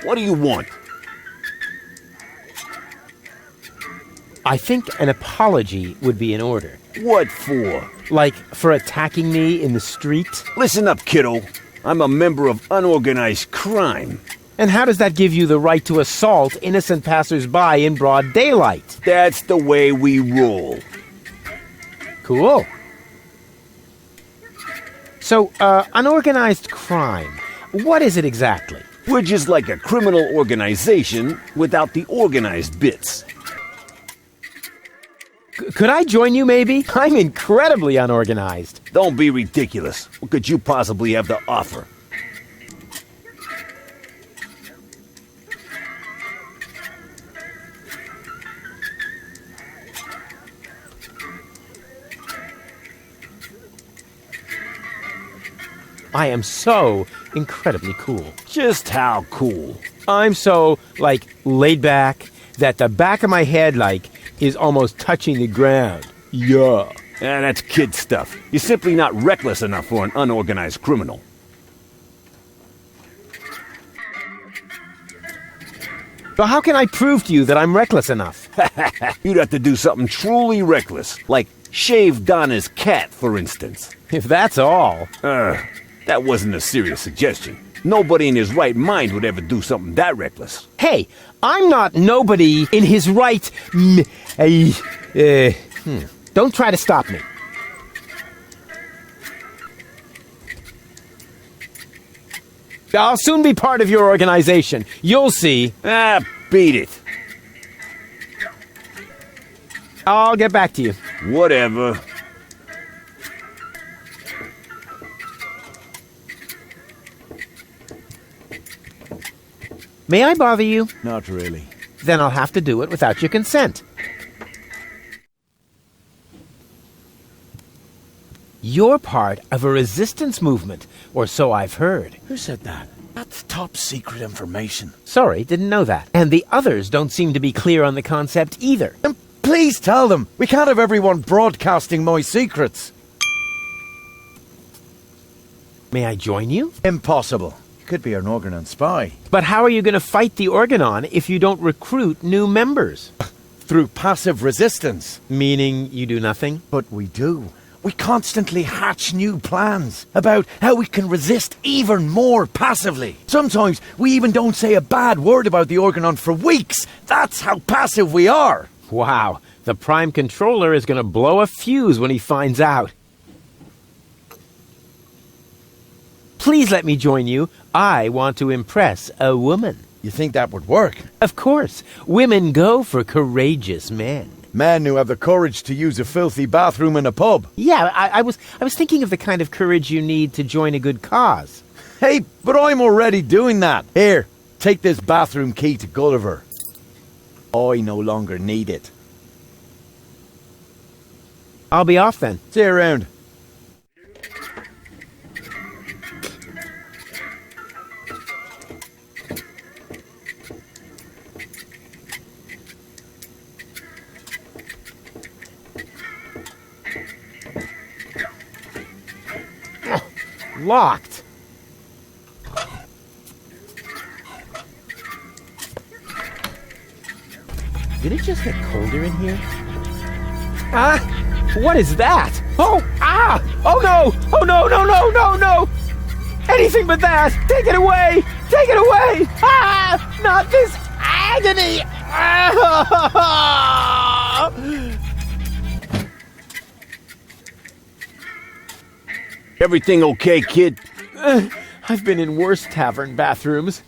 What do you want? I think an apology would be in order. What for? Like, for attacking me in the street? Listen up, kiddo. I'm a member of unorganized crime. And how does that give you the right to assault innocent passers-by in broad daylight? That's the way we roll. Cool. So, unorganized crime. What is it exactly? We're just like a criminal organization without the organized bits. Could I join you, maybe? I'm incredibly unorganized. Don't be ridiculous. What could you possibly have to offer? I am so incredibly cool. Just how cool? I'm so, laid back that the back of my head, is almost touching the ground. Yeah. That's kid stuff. You're simply not reckless enough for an unorganized criminal. But how can I prove to you that I'm reckless enough? You'd have to do something truly reckless, like shave Donna's cat, for instance. If that's all. That wasn't a serious suggestion. Nobody in his right mind would ever do something that reckless. Hey, I'm not nobody in his right... Don't try to stop me. I'll soon be part of your organization. You'll see. Beat it. I'll get back to you. Whatever. May I bother you? Not really. Then I'll have to do it without your consent. You're part of a resistance movement, or so I've heard. Who said that? That's top secret information. Sorry, didn't know that. And the others don't seem to be clear on the concept either. Then please tell them. We can't have everyone broadcasting my secrets. May I join you? Impossible. You could be an Organon spy. But how are you going to fight the Organon if you don't recruit new members? Through passive resistance. Meaning you do nothing? But we do. We constantly hatch new plans about how we can resist even more passively. Sometimes we even don't say a bad word about the Organon for weeks. That's how passive we are. Wow, the Prime Controller is going to blow a fuse when he finds out. Please let me join you. I want to impress a woman. You think that would work? Of course. Women go for courageous men. Men who have the courage to use a filthy bathroom in a pub. Yeah, I was thinking of the kind of courage you need to join a good cause. Hey, but I'm already doing that. Here, take this bathroom key to Gulliver. I no longer need it. I'll be off then. See you around. Locked. Did it just get colder in here? What is that? Oh no! Oh no! Anything but that! Take it away! Take it away! Not this agony! Everything okay, kid? I've been in worse tavern bathrooms.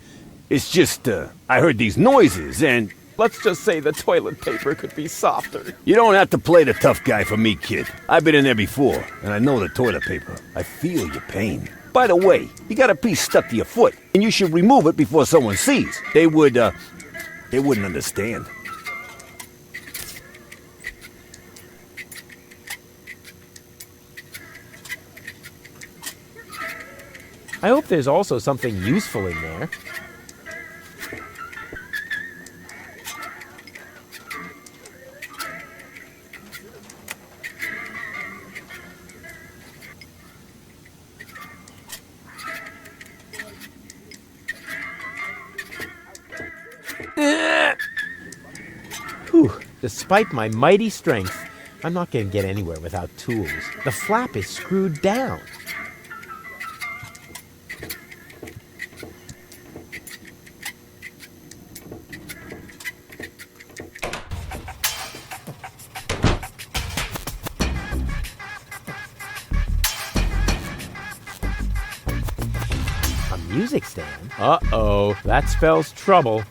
It's just, I heard these noises, and... Let's just say the toilet paper could be softer. You don't have to play the tough guy for me, kid. I've been in there before, and I know the toilet paper. I feel your pain. By the way, you got a piece stuck to your foot, and you should remove it before someone sees. They wouldn't understand. I hope there's also something useful in there. Whew. Despite my mighty strength, I'm not going to get anywhere without tools. The flap is screwed down. Music stand? Uh-oh, that spells trouble.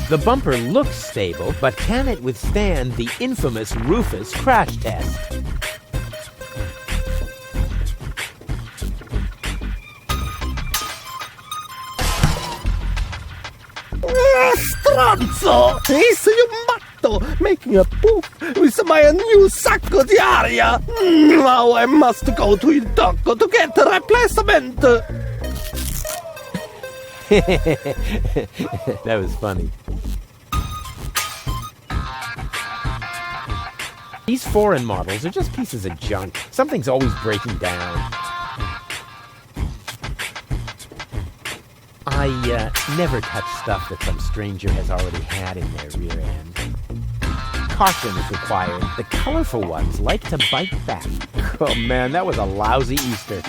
The bumper looks stable, but can it withstand the infamous Rufus crash test? Stronzo! He's you matto, making a poof with my new sacco di aria. Now I must go to il doctor to get a replacement. That was funny. These foreign models are just pieces of junk. Something's always breaking down. I I never touch stuff that some stranger has already had in their rear end. Caution is required. The colorful ones like to bite back. Oh man, that was a lousy Easter.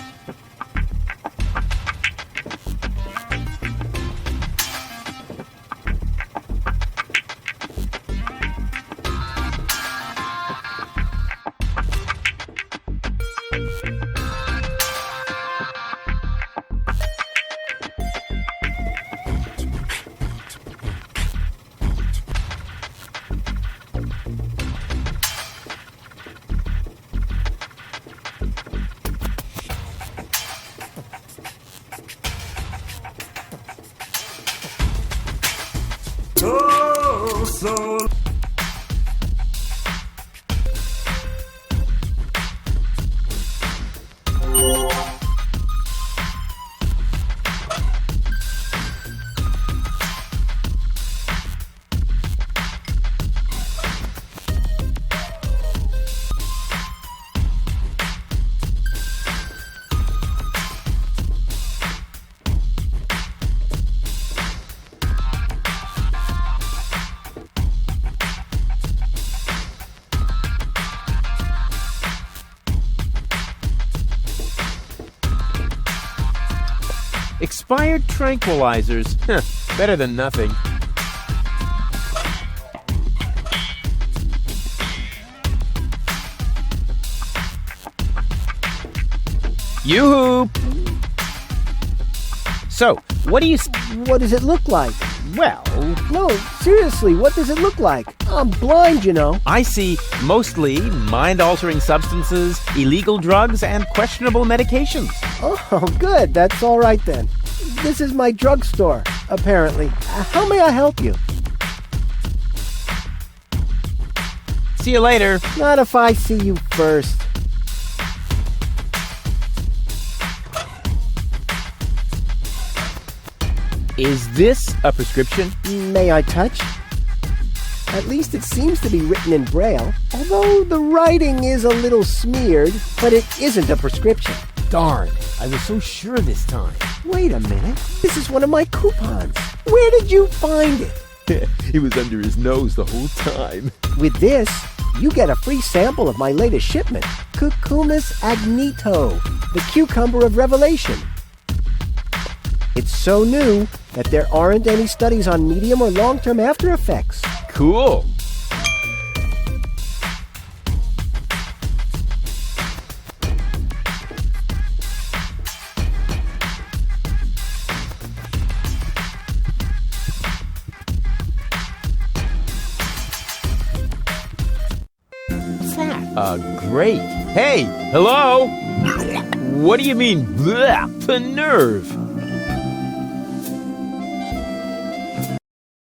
Expired tranquilizers. Better than nothing. Yoo-hoo! So, what do you... What does it look like? Well... No, seriously, what does it look like? I'm blind, you know. I see mostly mind-altering substances, illegal drugs, and questionable medications. Oh, good. That's all right then. This is my drugstore, apparently. How may I help you? See you later. Not if I see you first. Is this a prescription? May I touch? At least it seems to be written in Braille, although the writing is a little smeared, but it isn't a prescription. Darn, I was so sure this time. Wait a minute. This is one of my coupons. Where did you find it? It was under his nose the whole time. With this, you get a free sample of my latest shipment, Cucumis agnito, the cucumber of revelation. It's so new that there aren't any studies on medium or long-term after effects. Cool. Great. Hey, hello? What do you mean, bleh, the nerve?